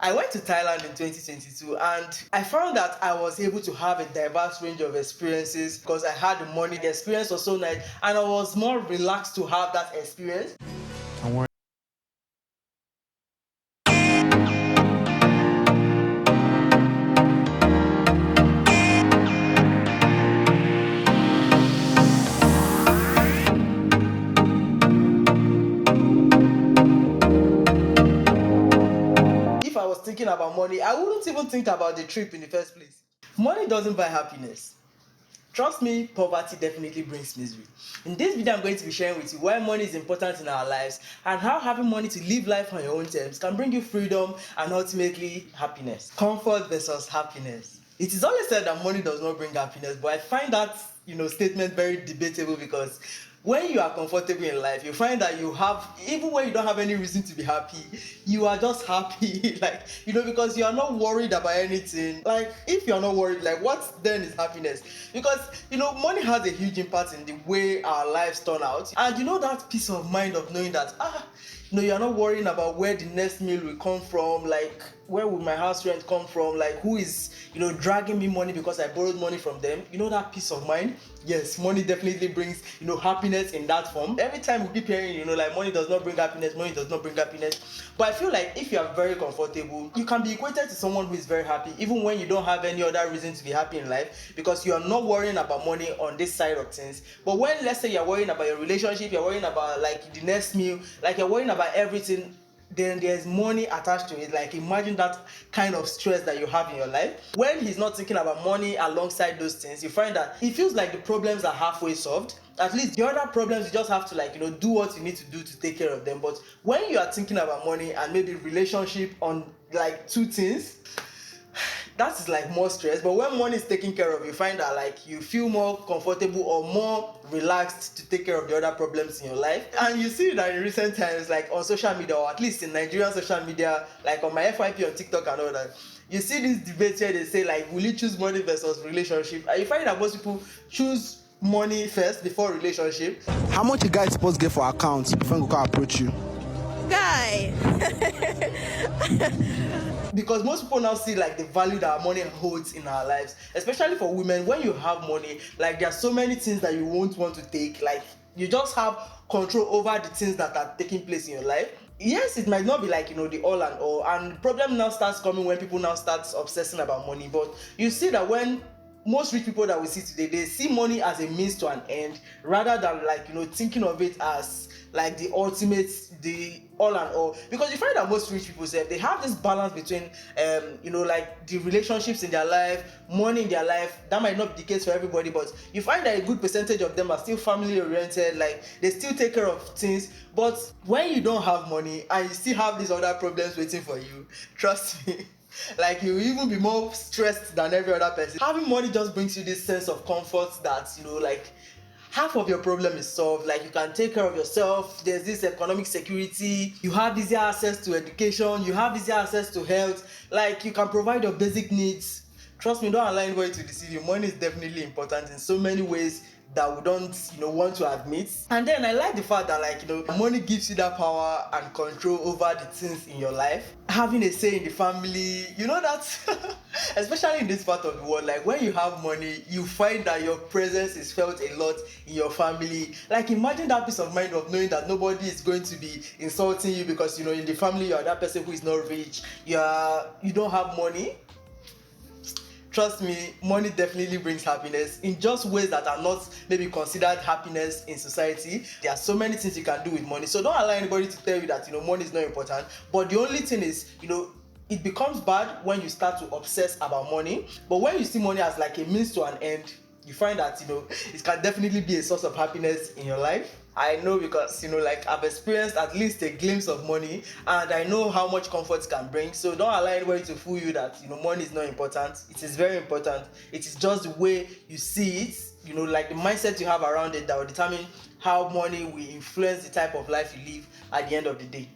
I went to Thailand in 2022 and I found that I was able to have a diverse range of experiences because I had the money. The experience was so nice and I was more relaxed to have that experience. If I was thinking about money, I wouldn't even think about the trip in the first place. Money doesn't buy happiness. Trust me, poverty definitely brings misery. In this video, I'm going to be sharing with you why money is important in our lives and how having money to live life on your own terms can bring you freedom and ultimately happiness. Comfort versus happiness. It is always said that money does not bring happiness, but I find that statement very debatable because when you are comfortable in life, you find that you have, even when you don't have any reason to be happy, you are just happy. Because you are not worried about anything. Like, if you are not worried, like, what then is happiness? Because, money has a huge impact in the way our lives turn out. And that peace of mind of knowing that, you're not worrying about where the next meal will come from, like, where will my house rent come from, like, who is, dragging me money because I borrowed money from them. That peace of mind. Yes, money definitely brings, happiness in that form. Every time we keep hearing, like, money does not bring happiness, money does not bring happiness. But I feel like if you are very comfortable, you can be equated to someone who is very happy, even when you don't have any other reason to be happy in life, because you are not worrying about money on this side of things. But when, let's say, you're worrying about your relationship, you're worrying about, like, the next meal, like, you're worrying about everything, then there's money attached to it. Like, imagine that kind of stress that you have in your life. When he's not thinking about money alongside those things, you find that it feels like the problems are halfway solved. At least the other problems, you just have to, like, do what you need to do to take care of them. But when you are thinking about money and maybe relationship on, like, two things, that is like more stress. But when money is taken care of, you find that, like, you feel more comfortable or more relaxed to take care of the other problems in your life. And you see that in recent times, like on social media, or at least in Nigerian social media, like on my FYP on TikTok and all that, you see these debates where they say, like, will you choose money versus relationship? And you find that most people choose money first before relationship. How much you guys supposed to get for accounts before we can approach you? Guy. Because most people now see, like, the value that money holds in our lives, especially for women. When you have money, like, there are so many things that you won't want to take. Like, you just have control over the things that are taking place in your life. Yes, it might not be like, the all and all, and the problem now starts coming when people now start obsessing about money. But you see that when most rich people that we see today, they see money as a means to an end rather than, like, thinking of it as, like, the ultimate, the all and all. Because you find that most rich people say they have this balance between like, the relationships in their life, money in their life. That might not be the case for everybody, but you find that a good percentage of them are still family oriented, like, they still take care of things. But when you don't have money and you still have these other problems waiting for you, trust me, like, you will even be more stressed than every other person. Having money just brings you this sense of comfort that, like, half of your problem is solved. Like, you can take care of yourself. There's this economic security. You have easier access to education. You have easier access to health. Like, you can provide your basic needs. Trust me, don't allow anybody to deceive you. Money is definitely important in so many ways that we don't want to admit. And then I like the fact that, like, money gives you that power and control over the things in your life. Having a say in the family, that especially in this part of the world, like, when you have money, you find that your presence is felt a lot in your family. Like, imagine that peace of mind of knowing that nobody is going to be insulting you because in the family you are that person who is not rich, you don't have money. Trust me, money definitely brings happiness in just ways that are not maybe considered happiness in society. There are so many things you can do with money. So don't allow anybody to tell you that money is not important. But the only thing is, it becomes bad when you start to obsess about money. But when you see money as, like, a means to an end, you find that it can definitely be a source of happiness in your life. I know because like, I've experienced at least a glimpse of money and I know how much comfort it can bring. So don't allow anybody to fool you that money is not important. It is very important. It is just the way you see it, like the mindset you have around it, that will determine how money will influence the type of life you live at the end of the day.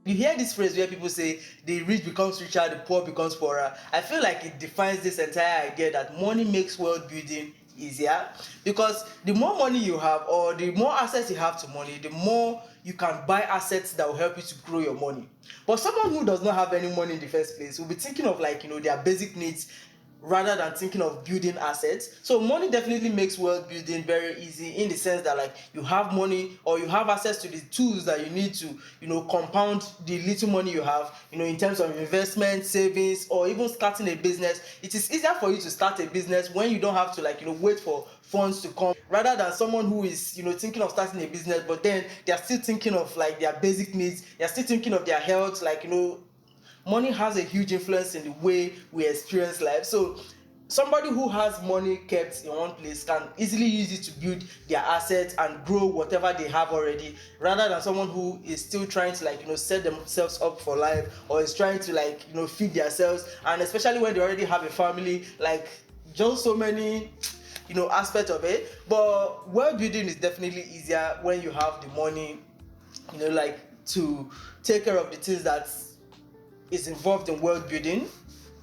You hear this phrase where people say the rich becomes richer, the poor becomes poorer. I feel like it defines this entire idea that money makes wealth building easier, because the more money you have or the more access you have to money, the more you can buy assets that will help you to grow your money. But someone who does not have any money in the first place will be thinking of like, their basic needs rather than thinking of building assets. So money definitely makes wealth building very easy, in the sense that like you have money or you have access to the tools that you need to compound the little money you have, in terms of investment, savings, or even starting a business. It is easier for you to start a business when you don't have to like wait for funds to come, rather than someone who is thinking of starting a business, but then they are still thinking of like their basic needs, they are still thinking of their health. Like money has a huge influence in the way we experience life. So somebody who has money kept in one place can easily use it to build their assets and grow whatever they have already, rather than someone who is still trying to like set themselves up for life, or is trying to like feed themselves, and especially when they already have a family. Like just so many aspects of it. But wealth building is definitely easier when you have the money, like to take care of the things that is involved in wealth building.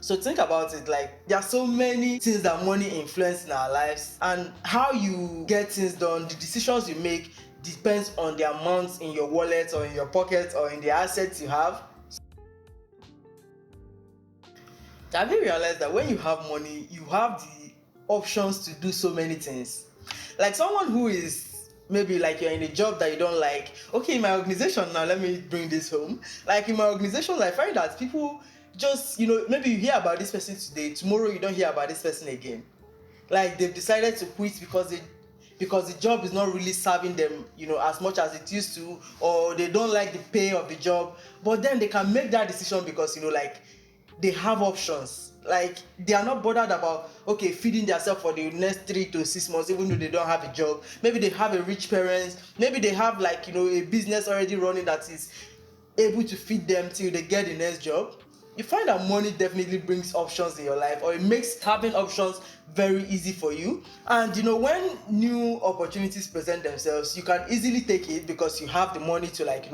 So think about it, like there are so many things that money influence in our lives, and how you get things done, the decisions you make, depends on the amounts in your wallet or in your pocket or in the assets you have. Have you realized that when you have money, you have the options to do so many things? Like someone who is maybe like you're in a job that you don't like. Okay, in my organization now, let me bring this home. Like in my organization, I find that people just, maybe you hear about this person today, tomorrow you don't hear about this person again. Like they've decided to quit because the job is not really serving them, as much as it used to, or they don't like the pay of the job. But then they can make that decision because like they have options. Like they are not bothered about okay feeding themselves for the next 3 to 6 months, even though they don't have a job. Maybe they have a rich parents, maybe they have like a business already running that is able to feed them till they get the next job. You find that money definitely brings options in your life, or it makes having options very easy for you. And when new opportunities present themselves, you can easily take it because you have the money to like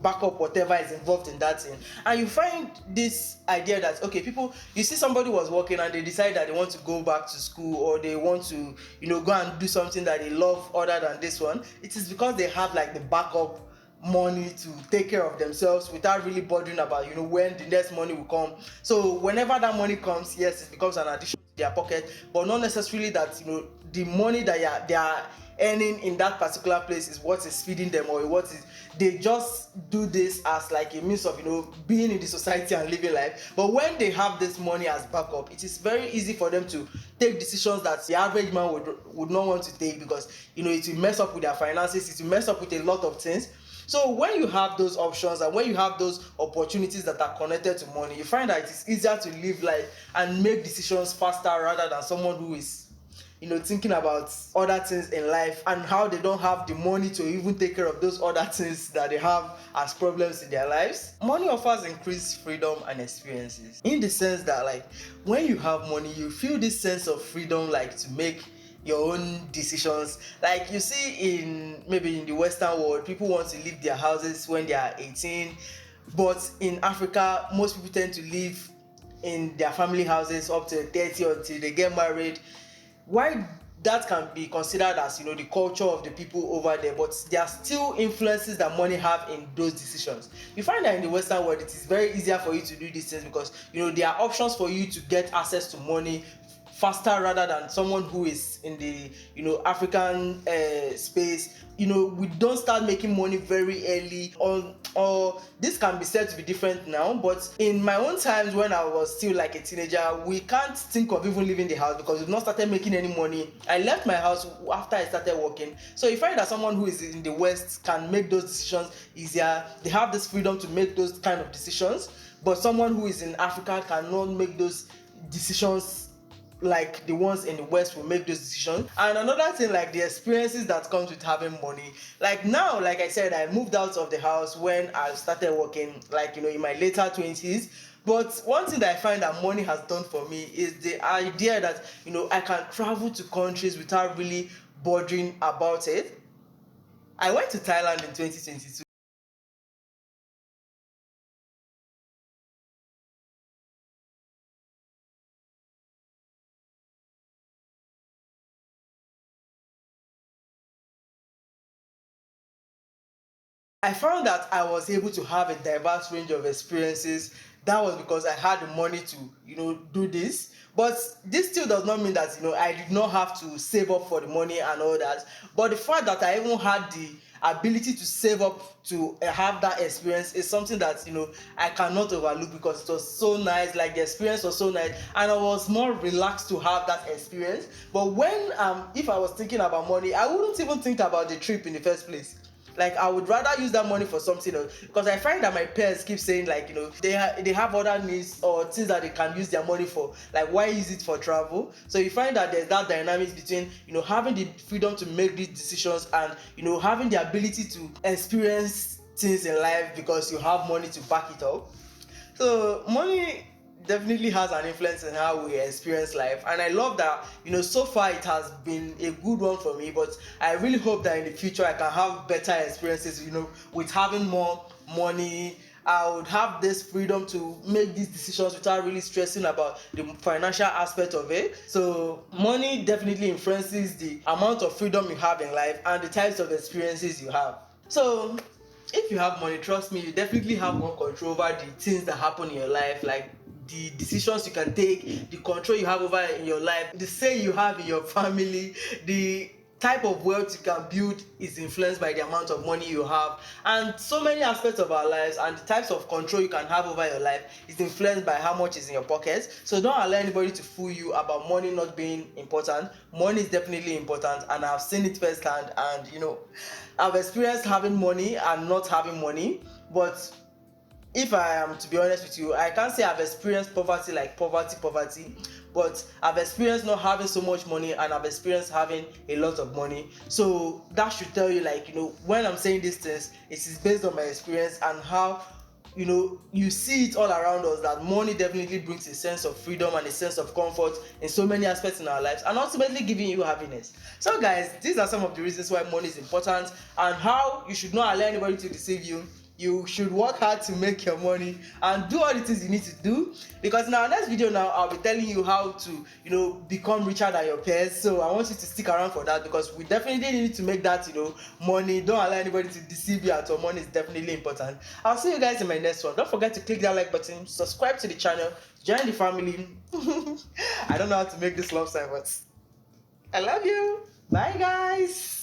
back up whatever is involved in that thing. And you find this idea that okay, people, you see somebody was working and they decide that they want to go back to school, or they want to go and do something that they love other than this one. It is because they have like the backup money to take care of themselves without really bothering about when the next money will come. So whenever that money comes, yes, it becomes an addition to their pocket, but not necessarily that the money that they are earning in that particular place is what is feeding them, or what is, they just do this as like a means of being in the society and living life. But when they have this money as backup, it is very easy for them to take decisions that the average man would not want to take, because it will mess up with their finances, it will mess up with a lot of things. So when you have those options and when you have those opportunities that are connected to money, you find that it is easier to live life and make decisions faster, rather than someone who is thinking about other things in life and how they don't have the money to even take care of those other things that they have as problems in their lives. Money offers increased freedom and experiences, in the sense that like when you have money, you feel this sense of freedom, like to make your own decisions. Like you see in maybe in the Western world, people want to leave their houses when they are 18, but in Africa most people tend to live in their family houses up to 30 until they get married. Why that can be considered as the culture of the people over there, but there are still influences that money have in those decisions. You find that in the Western world it is very easier for you to do these things because there are options for you to get access to money faster, rather than someone who is in the African space. We don't start making money very early, or this can be said to be different now, but in my own times when I was still like a teenager, we can't think of even leaving the house because we've not started making any money. I left my house after I started working. So you find that someone who is in the West can make those decisions easier. They have this freedom to make those kind of decisions, but someone who is in Africa cannot make those decisions like the ones in the West will make those decisions. And another thing, like the experiences that comes with having money. Like now, like I said, I moved out of the house when I started working, like in my later 20s. But one thing that I find that money has done for me is the idea that I can travel to countries without really bothering about it. I went to Thailand in 2022. I found that I was able to have a diverse range of experiences. That was because I had the money to, do this. But this still does not mean that, I did not have to save up for the money and all that. But the fact that I even had the ability to save up to have that experience is something that, I cannot overlook, because it was so nice. Like, the experience was so nice, and I was more relaxed to have that experience. But when if I was thinking about money, I wouldn't even think about the trip in the first place. Like, I would rather use that money for something else, because I find that my parents keep saying, like, they have other needs or things that they can use their money for. Like, why use it for travel? So you find that there's that dynamics between, having the freedom to make these decisions, and, having the ability to experience things in life because you have money to back it up. So money definitely has an influence in how we experience life, and I love that, so far it has been a good one for me. But I really hope that in the future I can have better experiences, with having more money. I would have this freedom to make these decisions without really stressing about the financial aspect of it. So money definitely influences the amount of freedom you have in life and the types of experiences you have. So if you have money, trust me, you definitely have more control over the things that happen in your life, like the decisions you can take, the control you have over in your life, the say you have in your family. The type of wealth you can build is influenced by the amount of money you have, and so many aspects of our lives and the types of control you can have over your life is influenced by how much is in your pockets. So don't allow anybody to fool you about money not being important. Money is definitely important, and I've seen it firsthand, and I've experienced having money and not having money. But if I am to be honest with you, I can't say I've experienced poverty, like poverty, but I've experienced not having so much money, and I've experienced having a lot of money. So that should tell you, like, when I'm saying these things, it is based on my experience and how, you see it all around us, that money definitely brings a sense of freedom and a sense of comfort in so many aspects in our lives, and ultimately giving you happiness. So guys, these are some of the reasons why money is important, and how you should not allow anybody to deceive you. You should work hard to make your money and do all the things you need to do, because in our next video now, I'll be telling you how to become richer than your peers. So I want you to stick around for that, because we definitely need to make that money. Don't allow anybody to deceive you at all. Money is definitely important. I'll see you guys in my next one. Don't forget to click that like button, subscribe to the channel, join the family. I don't know how to make this love sign, but I love you. Bye guys.